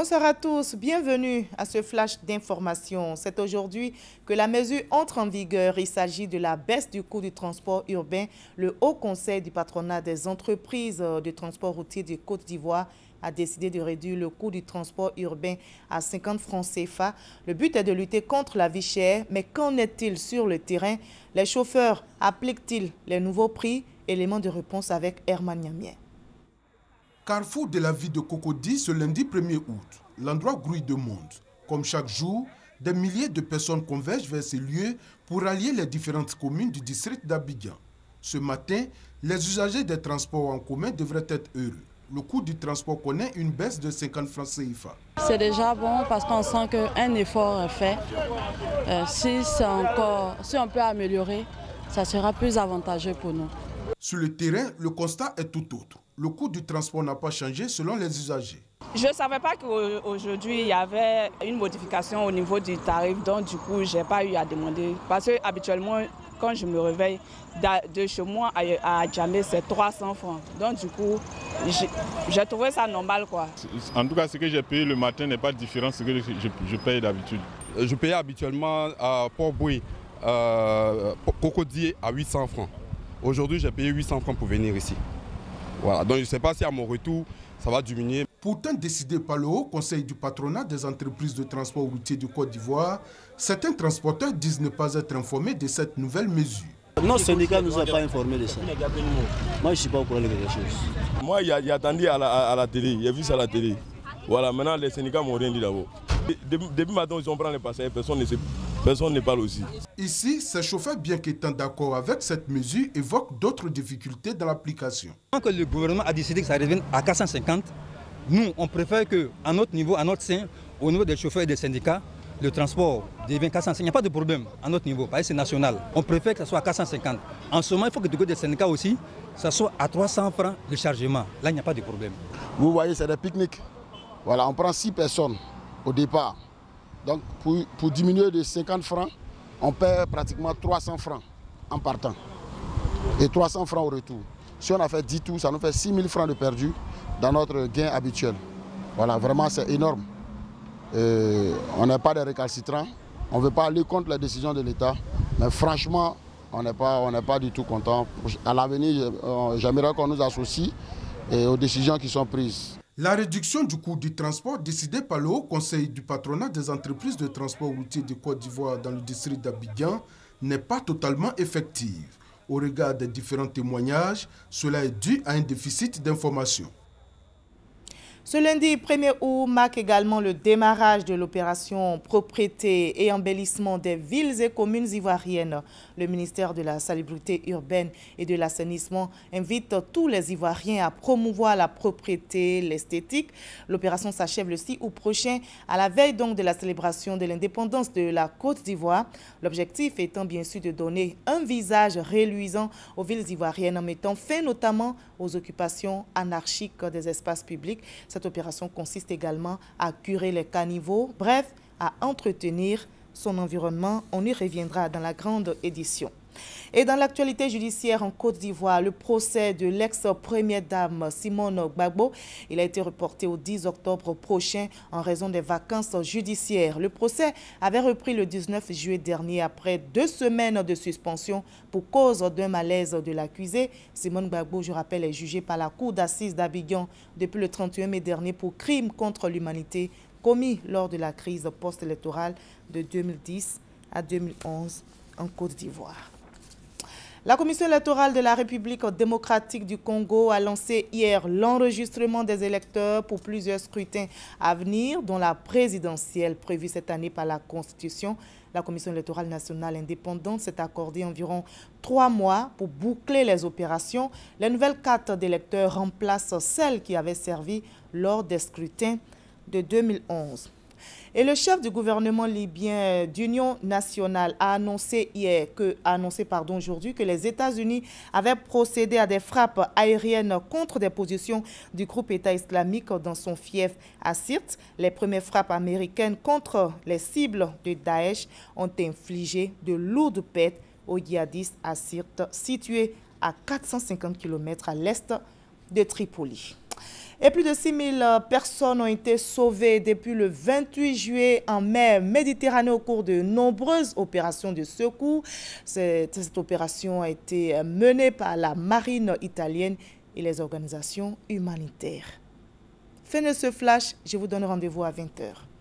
Bonsoir à tous, bienvenue à ce flash d'information. C'est aujourd'hui que la mesure entre en vigueur. Il s'agit de la baisse du coût du transport urbain. Le Haut Conseil du patronat des entreprises de transport routier de Côte d'Ivoire a décidé de réduire le coût du transport urbain à 50 francs CFA. Le but est de lutter contre la vie chère, mais qu'en est-il sur le terrain? Les chauffeurs appliquent-ils les nouveaux prix? Élément de réponse avec Herman Niamien. Carrefour de la ville de Cocody ce lundi 1er août. L'endroit grouille de monde. Comme chaque jour, des milliers de personnes convergent vers ces lieux pour rallier les différentes communes du district d'Abidjan. Ce matin, les usagers des transports en commun devraient être heureux. Le coût du transport connaît une baisse de 50 francs CFA. C'est déjà bon parce qu'on sent qu'un effort est fait. Si on peut améliorer, ça sera plus avantageux pour nous. Sur le terrain, le constat est tout autre. Le coût du transport n'a pas changé selon les usagers. Je ne savais pas qu'aujourd'hui, il y avait une modification au niveau du tarif. Donc, du coup, je n'ai pas eu à demander. Parce que habituellement, quand je me réveille, de chez moi à Djamé, c'est 300 francs. Donc, du coup, j'ai trouvé ça normal, quoi. En tout cas, ce que j'ai payé le matin n'est pas différent de ce que je paye d'habitude. Je payais habituellement à Port-Boué, Cocody à 800 francs. Aujourd'hui, j'ai payé 800 francs pour venir ici. Voilà, donc je ne sais pas si à mon retour, ça va diminuer. Pourtant décidé par le Haut Conseil du patronat des entreprises de transport routier de Côte d'Ivoire, certains transporteurs disent ne pas être informés de cette nouvelle mesure. Notre syndicat ne nous a pas informés de ça. Moi, je ne suis pas au courant de quelque chose. Moi, il y a attendu à la télé, j'ai vu ça à la télé. Voilà, maintenant les syndicats m'ont rien dit d'abord. Depuis maintenant, ils ont pris les passagers, personne ne parle aussi. Ici, ces chauffeurs, bien qu'étant d'accord avec cette mesure, évoquent d'autres difficultés dans l'application. Tant que le gouvernement a décidé que ça revienne à 450, nous, on préfère qu'à notre niveau, à notre sein, au niveau des chauffeurs et des syndicats, le transport devient 450. Il n'y a pas de problème à notre niveau, parce que c'est national. On préfère que ça soit à 450. En ce moment, il faut que du côté des syndicats aussi, ça soit à 300 francs le chargement. Là, il n'y a pas de problème. Vous voyez, c'est des pique-niques. Voilà, on prend 6 personnes au départ. Donc pour diminuer de 50 francs, on perd pratiquement 300 francs en partant. Et 300 francs au retour. Si on a fait 10 tours, ça nous fait 6 000 francs de perdu dans notre gain habituel. Voilà, vraiment c'est énorme. On n'est pas des récalcitrants. On ne veut pas aller contre les décisions de l'État. Mais franchement, on n'est pas du tout content. À l'avenir, j'aimerais qu'on nous associe aux décisions qui sont prises. La réduction du coût du transport décidée par le Haut Conseil du patronat des entreprises de transport routier de Côte d'Ivoire dans le district d'Abidjan n'est pas totalement effective. Au regard des différents témoignages, cela est dû à un déficit d'information. Ce lundi 1er août marque également le démarrage de l'opération propreté et embellissement des villes et communes ivoiriennes. Le ministère de la Salubrité urbaine et de l'assainissement invite tous les Ivoiriens à promouvoir la propreté, l'esthétique. L'opération s'achève le 6 août prochain, à la veille donc de la célébration de l'indépendance de la Côte d'Ivoire. L'objectif étant bien sûr de donner un visage reluisant aux villes ivoiriennes en mettant fin notamment aux occupations anarchiques des espaces publics. Cette opération consiste également à curer les caniveaux, bref, à entretenir son environnement. On y reviendra dans la grande édition. Et dans l'actualité judiciaire en Côte d'Ivoire, le procès de l'ex-première dame Simone Gbagbo, il a été reporté au 10 octobre prochain en raison des vacances judiciaires. Le procès avait repris le 19 juillet dernier après 2 semaines de suspension pour cause d'un malaise de l'accusé. Simone Gbagbo, je rappelle, est jugée par la cour d'assises d'Abidjan depuis le 31 mai dernier pour crimes contre l'humanité commis lors de la crise post-électorale de 2010 à 2011 en Côte d'Ivoire. La Commission électorale de la République démocratique du Congo a lancé hier l'enregistrement des électeurs pour plusieurs scrutins à venir, dont la présidentielle prévue cette année par la Constitution. La Commission électorale nationale indépendante s'est accordée environ 3 mois pour boucler les opérations. Les nouvelles cartes d'électeurs remplacent celles qui avaient servi lors des scrutins de 2011. Et le chef du gouvernement libyen d'Union nationale a annoncé aujourd'hui que les États-Unis avaient procédé à des frappes aériennes contre des positions du groupe État islamique dans son fief à Sirte. Les premières frappes américaines contre les cibles de Daesh ont infligé de lourdes pertes aux djihadistes à Sirte, situé à 450 km à l'est de Tripoli. Et plus de 6 000 personnes ont été sauvées depuis le 28 juillet en mer Méditerranée au cours de nombreuses opérations de secours. Cette opération a été menée par la marine italienne et les organisations humanitaires. Fin de ce flash, je vous donne rendez-vous à 20 h.